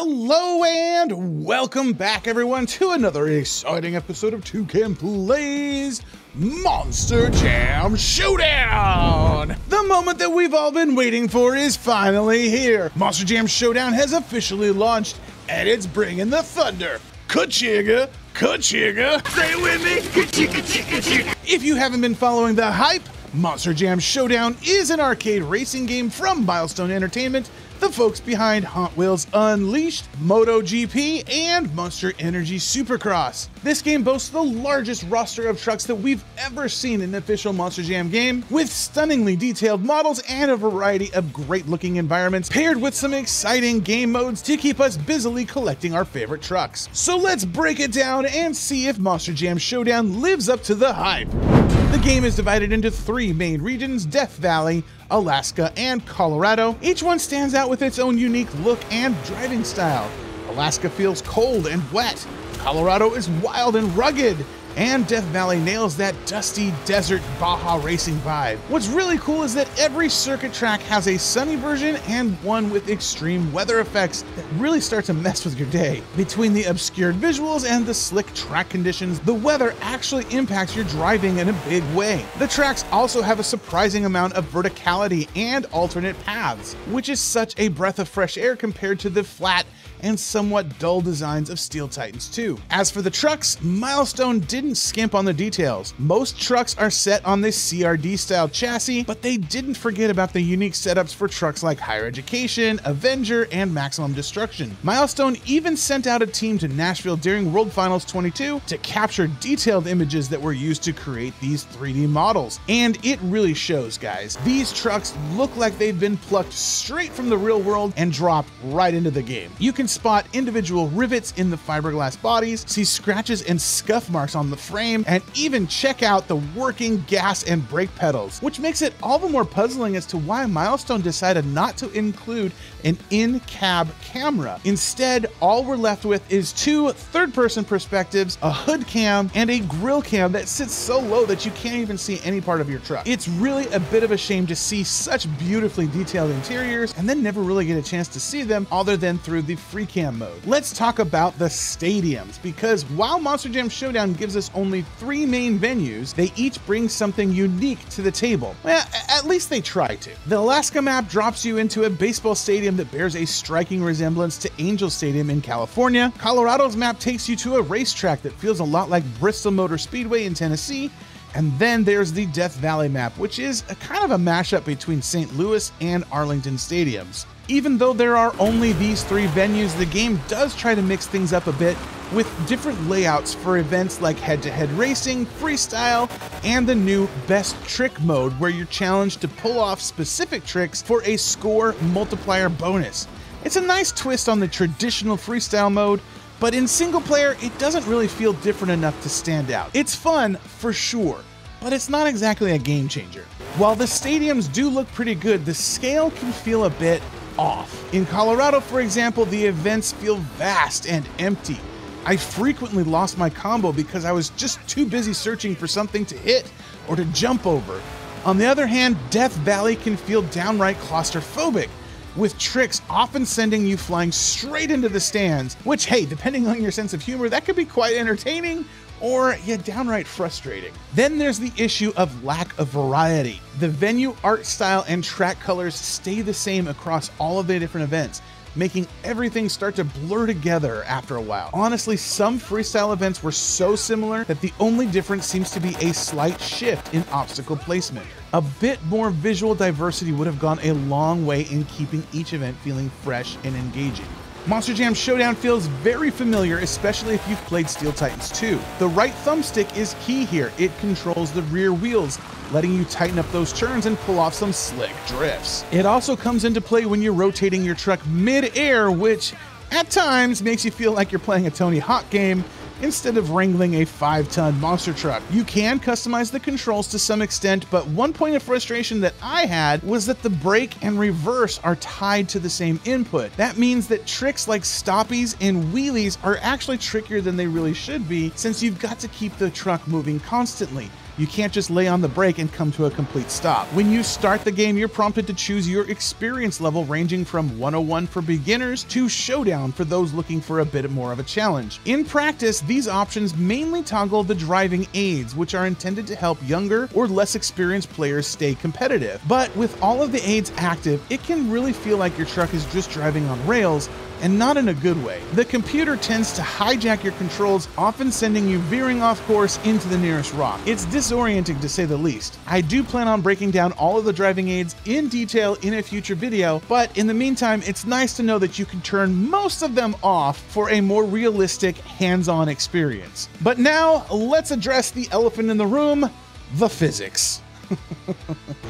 Hello and welcome back everyone to another exciting episode of ToucanPlays Monster Jam Showdown! The moment that we've all been waiting for is finally here. Monster Jam Showdown has officially launched and it's bringing the thunder. Ka-chigga, ka-chigga. Say it with me, ka-chigga, chigga. If you haven't been following the hype, Monster Jam Showdown is an arcade racing game from Milestone Entertainment, the folks behind Hot Wheels Unleashed, MotoGP, and Monster Energy Supercross. This game boasts the largest roster of trucks that we've ever seen in an official Monster Jam game, with stunningly detailed models and a variety of great-looking environments, paired with some exciting game modes to keep us busily collecting our favorite trucks. So let's break it down and see if Monster Jam Showdown lives up to the hype. The game is divided into three main regions: Death Valley, Alaska, and Colorado. Each one stands out with its own unique look and driving style. Alaska feels cold and wet, Colorado is wild and rugged, and Death Valley nails that dusty desert Baja racing vibe. What's really cool is that every circuit track has a sunny version and one with extreme weather effects that really start to mess with your day. Between the obscured visuals and the slick track conditions, the weather actually impacts your driving in a big way. The tracks also have a surprising amount of verticality and alternate paths, which is such a breath of fresh air compared to the flat and somewhat dull designs of Steel Titans 2. As for the trucks, Milestone didn't skimp on the details. Most trucks are set on this CRD style chassis, but they didn't forget about the unique setups for trucks like Higher Education, Avenger, and Maximum Destruction. Milestone even sent out a team to Nashville during World Finals 22 to capture detailed images that were used to create these 3D models. And it really shows, guys. These trucks look like they've been plucked straight from the real world and dropped right into the game. You can spot individual rivets in the fiberglass bodies, see scratches and scuff marks on the frame, and even check out the working gas and brake pedals, which makes it all the more puzzling as to why Milestone decided not to include an in-cab camera. Instead, all we're left with is two third-person perspectives, a hood cam, and a grill cam that sits so low that you can't even see any part of your truck. It's really a bit of a shame to see such beautifully detailed interiors and then never really get a chance to see them other than through the free cam mode. Let's talk about the stadiums, because while Monster Jam Showdown gives us only three main venues, they each bring something unique to the table. Well, at least they try to. The Alaska map drops you into a baseball stadium that bears a striking resemblance to Angel Stadium in California. Colorado's map takes you to a racetrack that feels a lot like Bristol Motor Speedway in Tennessee. And then there's the Death Valley map, which is a kind of a mashup between St. Louis and Arlington stadiums. Even though there are only these three venues, the game does try to mix things up a bit with different layouts for events like head-to-head racing, freestyle, and the new best trick mode, where you're challenged to pull off specific tricks for a score multiplier bonus. It's a nice twist on the traditional freestyle mode, but in single player, it doesn't really feel different enough to stand out. It's fun, for sure, but it's not exactly a game changer. While the stadiums do look pretty good, the scale can feel a bit off. In Colorado, for example, the events feel vast and empty. I frequently lost my combo because I was just too busy searching for something to hit or to jump over. On the other hand, Death Valley can feel downright claustrophobic, with tricks often sending you flying straight into the stands, which, hey, depending on your sense of humor, that could be quite entertaining or downright frustrating. Then there's the issue of lack of variety. The venue art style and track colors stay the same across all of the different events, making everything start to blur together after a while. Honestly, some freestyle events were so similar that the only difference seems to be a slight shift in obstacle placement. A bit more visual diversity would have gone a long way in keeping each event feeling fresh and engaging. Monster Jam Showdown feels very familiar, especially if you've played Steel Titans 2. The right thumbstick is key here. It controls the rear wheels, letting you tighten up those turns and pull off some slick drifts. It also comes into play when you're rotating your truck mid-air, which at times makes you feel like you're playing a Tony Hawk game instead of wrangling a 5-ton monster truck. You can customize the controls to some extent, but one point of frustration that I had was that the brake and reverse are tied to the same input. That means that tricks like stoppies and wheelies are actually trickier than they really should be, since you've got to keep the truck moving constantly. You can't just lay on the brake and come to a complete stop. When you start the game, you're prompted to choose your experience level, ranging from 101 for beginners to Showdown for those looking for a bit more of a challenge. In practice, these options mainly toggle the driving aids, which are intended to help younger or less experienced players stay competitive. But with all of the aids active, it can really feel like your truck is just driving on rails, and not in a good way. The computer tends to hijack your controls, often sending you veering off course into the nearest rock. It's disorienting to say the least. I do plan on breaking down all of the driving aids in detail in a future video, but in the meantime, it's nice to know that you can turn most of them off for a more realistic, hands-on experience. But now, let's address the elephant in the room, the physics.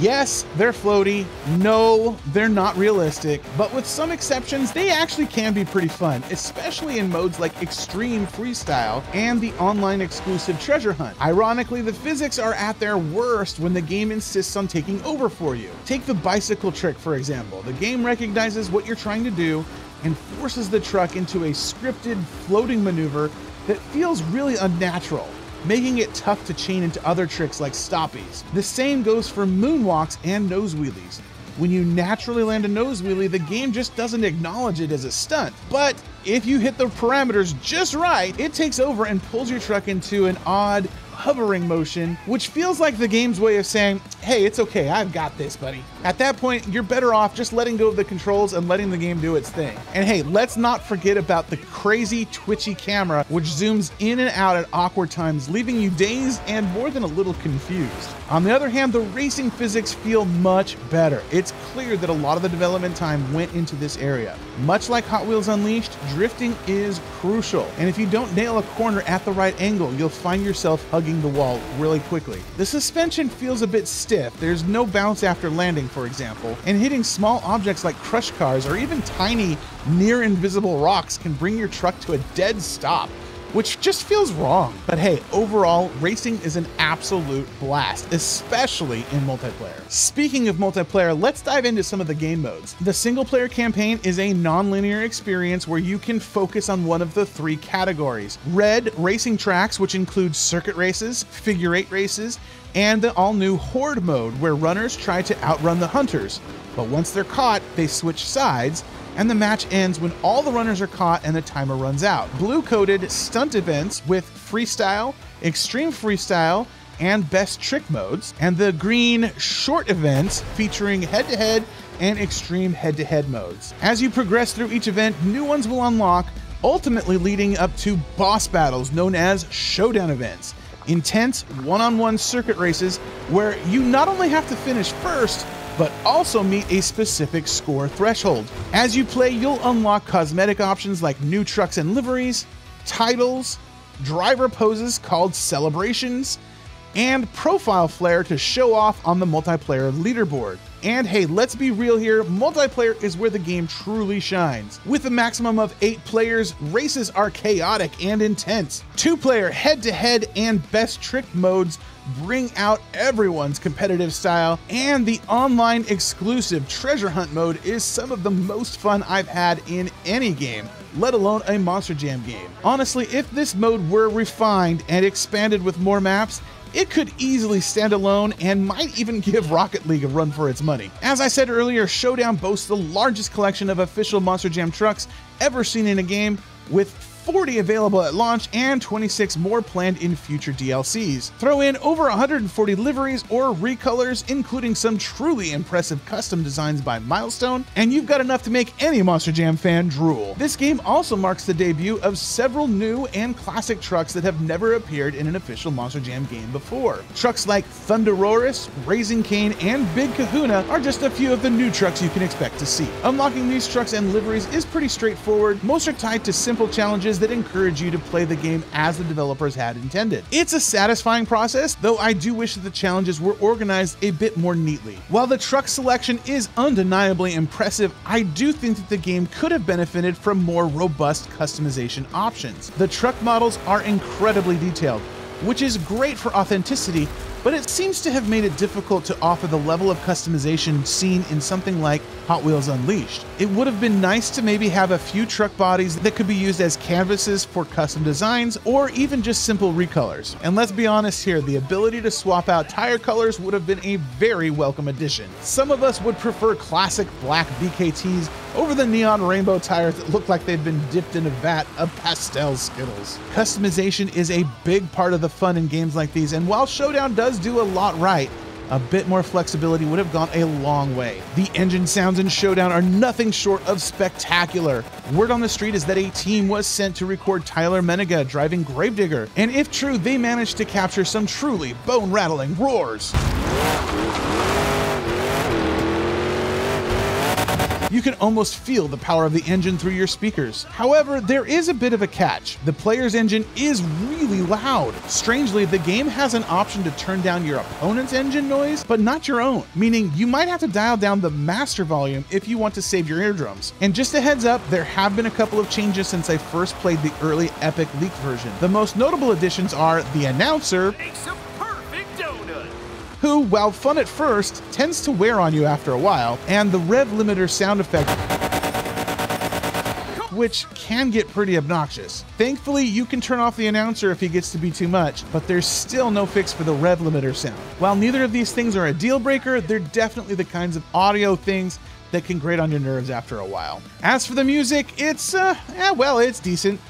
Yes, they're floaty. No, they're not realistic, but with some exceptions, they actually can be pretty fun, especially in modes like Extreme Freestyle and the online exclusive Treasure Hunt. Ironically, the physics are at their worst when the game insists on taking over for you. Take the bicycle trick, for example. The game recognizes what you're trying to do and forces the truck into a scripted floating maneuver that feels really unnatural, making it tough to chain into other tricks like stoppies. The same goes for moonwalks and nose wheelies. When you naturally land a nose wheelie, the game just doesn't acknowledge it as a stunt. But if you hit the parameters just right, it takes over and pulls your truck into an odd hovering motion, which feels like the game's way of saying, hey, it's okay, I've got this, buddy. At that point, you're better off just letting go of the controls and letting the game do its thing. And hey, let's not forget about the crazy twitchy camera, which zooms in and out at awkward times, leaving you dazed and more than a little confused. On the other hand, the racing physics feel much better. It's clear that a lot of the development time went into this area. Much like Hot Wheels Unleashed, drifting is crucial. And if you don't nail a corner at the right angle, you'll find yourself hugging the wall really quickly. The suspension feels a bit stiff. There's no bounce after landing, for example, and hitting small objects like crush cars or even tiny, near invisible rocks can bring your truck to a dead stop, which just feels wrong. But hey, overall, racing is an absolute blast, especially in multiplayer. Speaking of multiplayer, let's dive into some of the game modes. The single player campaign is a non-linear experience where you can focus on one of the three categories. Red racing tracks, which include circuit races, figure eight races, and the all-new Horde mode, where runners try to outrun the hunters. But once they're caught, they switch sides, and the match ends when all the runners are caught and the timer runs out. Blue-coded stunt events with freestyle, extreme freestyle, and best trick modes, and the green short events featuring head-to-head and extreme head-to-head modes. As you progress through each event, new ones will unlock, ultimately leading up to boss battles known as Showdown events. Intense one-on-one circuit races where you not only have to finish first, but also meet a specific score threshold. As you play, you'll unlock cosmetic options like new trucks and liveries, titles, driver poses called celebrations, and profile flair to show off on the multiplayer leaderboard. And hey, let's be real here, multiplayer is where the game truly shines. With a maximum of 8 players, races are chaotic and intense. 2-player head-to-head and best trick modes bring out everyone's competitive style, and the online exclusive Treasure Hunt mode is some of the most fun I've had in any game, let alone a Monster Jam game. Honestly, if this mode were refined and expanded with more maps, it could easily stand alone and might even give Rocket League a run for its money. As I said earlier, Showdown boasts the largest collection of official Monster Jam trucks ever seen in a game, with 40 available at launch and 26 more planned in future DLCs. Throw in over 140 liveries or recolors, including some truly impressive custom designs by Milestone, and you've got enough to make any Monster Jam fan drool. This game also marks the debut of several new and classic trucks that have never appeared in an official Monster Jam game before. Trucks like Thunderosaurus, Raising Cane, and Big Kahuna are just a few of the new trucks you can expect to see. Unlocking these trucks and liveries is pretty straightforward. Most are tied to simple challenges that encourage you to play the game as the developers had intended. It's a satisfying process, though I do wish that the challenges were organized a bit more neatly. While the truck selection is undeniably impressive, I do think that the game could have benefited from more robust customization options. The truck models are incredibly detailed, which is great for authenticity, but but it seems to have made it difficult to offer the level of customization seen in something like Hot Wheels Unleashed. It would have been nice to maybe have a few truck bodies that could be used as canvases for custom designs, or even just simple recolors. And let's be honest here, the ability to swap out tire colors would have been a very welcome addition. Some of us would prefer classic black BKTs over the neon rainbow tires that look like they've been dipped in a vat of pastel Skittles. Customization is a big part of the fun in games like these, and while Showdown does do a lot right, a bit more flexibility would have gone a long way. The engine sounds in Showdown are nothing short of spectacular. Word on the street is that a team was sent to record Tyler Menega driving Gravedigger, and if true, they managed to capture some truly bone-rattling roars. You can almost feel the power of the engine through your speakers. However, there is a bit of a catch. The player's engine is really loud. Strangely, the game has an option to turn down your opponent's engine noise, but not your own, meaning you might have to dial down the master volume if you want to save your eardrums. And just a heads up, there have been a couple of changes since I first played the early Epic leaked version. The most notable additions are the announcer, who, while fun at first, tends to wear on you after a while, and the rev limiter sound effect, which can get pretty obnoxious. Thankfully, you can turn off the announcer if he gets to be too much, but there's still no fix for the rev limiter sound. While neither of these things are a deal breaker, they're definitely the kinds of audio things that can grate on your nerves after a while. As for the music, it's, well, it's decent.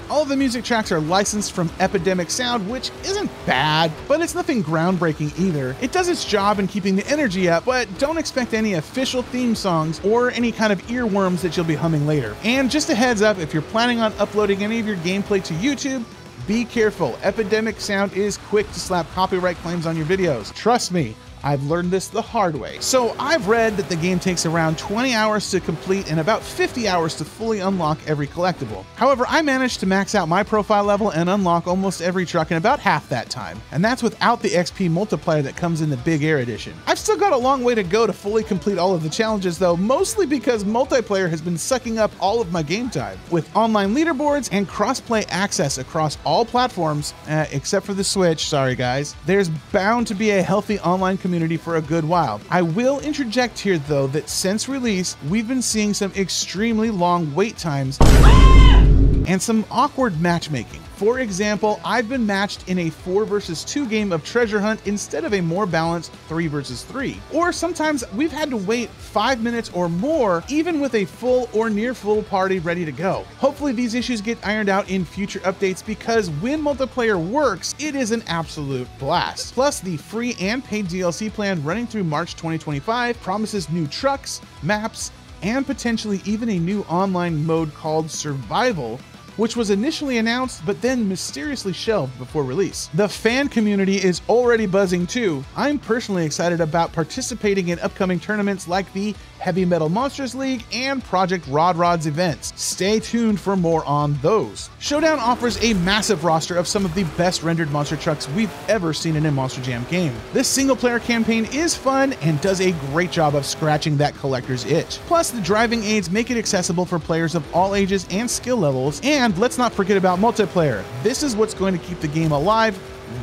All of the music tracks are licensed from Epidemic Sound, which isn't bad, but it's nothing groundbreaking either. It does its job in keeping the energy up, but don't expect any official theme songs or any kind of earworms that you'll be humming later. And just a heads up, if you're planning on uploading any of your gameplay to YouTube, be careful. Epidemic Sound is quick to slap copyright claims on your videos. Trust me, I've learned this the hard way. So I've read that the game takes around 20 hours to complete and about 50 hours to fully unlock every collectible. However, I managed to max out my profile level and unlock almost every truck in about half that time. And that's without the XP multiplier that comes in the Big Air Edition. I've still got a long way to go to fully complete all of the challenges though, mostly because multiplayer has been sucking up all of my game time. With online leaderboards and crossplay access across all platforms, except for the Switch, sorry guys, there's bound to be a healthy online community for a good while. I will interject here though that since release, we've been seeing some extremely long wait times and some awkward matchmaking. For example, I've been matched in a 4 versus 2 game of Treasure Hunt instead of a more balanced 3 versus 3. Or sometimes we've had to wait 5 minutes or more, even with a full or near full party ready to go. Hopefully these issues get ironed out in future updates, because when multiplayer works, it is an absolute blast. Plus, the free and paid DLC plan running through March 2025 promises new trucks, maps, and potentially even a new online mode called Survival, which was initially announced but then mysteriously shelved before release. The fan community is already buzzing too. I'm personally excited about participating in upcoming tournaments like the Heavy Metal Monsters League and Project Rod Rod's events. Stay tuned for more on those. Showdown offers a massive roster of some of the best rendered monster trucks we've ever seen in a Monster Jam game. This single player campaign is fun and does a great job of scratching that collector's itch. Plus, the driving aids make it accessible for players of all ages and skill levels, and let's not forget about multiplayer. This is what's going to keep the game alive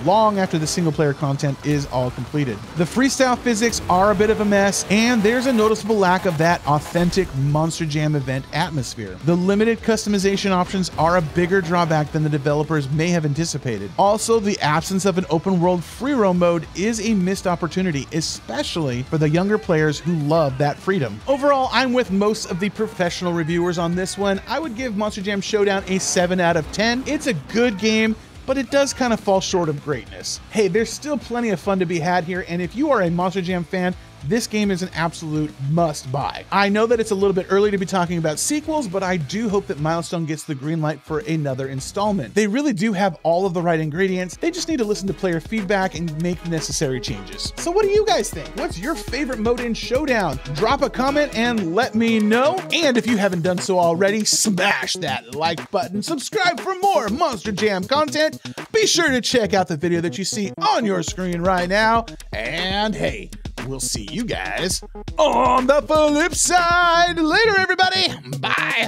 long after the single player content is all completed. The freestyle physics are a bit of a mess, and there's a noticeable lack of that authentic Monster Jam event atmosphere. The limited customization options are a bigger drawback than the developers may have anticipated. Also, the absence of an open world free roam mode is a missed opportunity, especially for the younger players who love that freedom. Overall, I'm with most of the professional reviewers on this one. I would give Monster Jam Showdown a 7 out of 10. It's a good game, but it does kind of fall short of greatness. Hey, there's still plenty of fun to be had here, and if you are a Monster Jam fan, this game is an absolute must-buy. I know that it's a little bit early to be talking about sequels, but I do hope that Milestone gets the green light for another installment. They really do have all of the right ingredients. They just need to listen to player feedback and make the necessary changes. So what do you guys think? What's your favorite mode in Showdown? Drop a comment and let me know. And if you haven't done so already, smash that like button. Subscribe for more Monster Jam content. Be sure to check out the video that you see on your screen right now. And hey, we'll see you guys on the flip side. Later, everybody. Bye.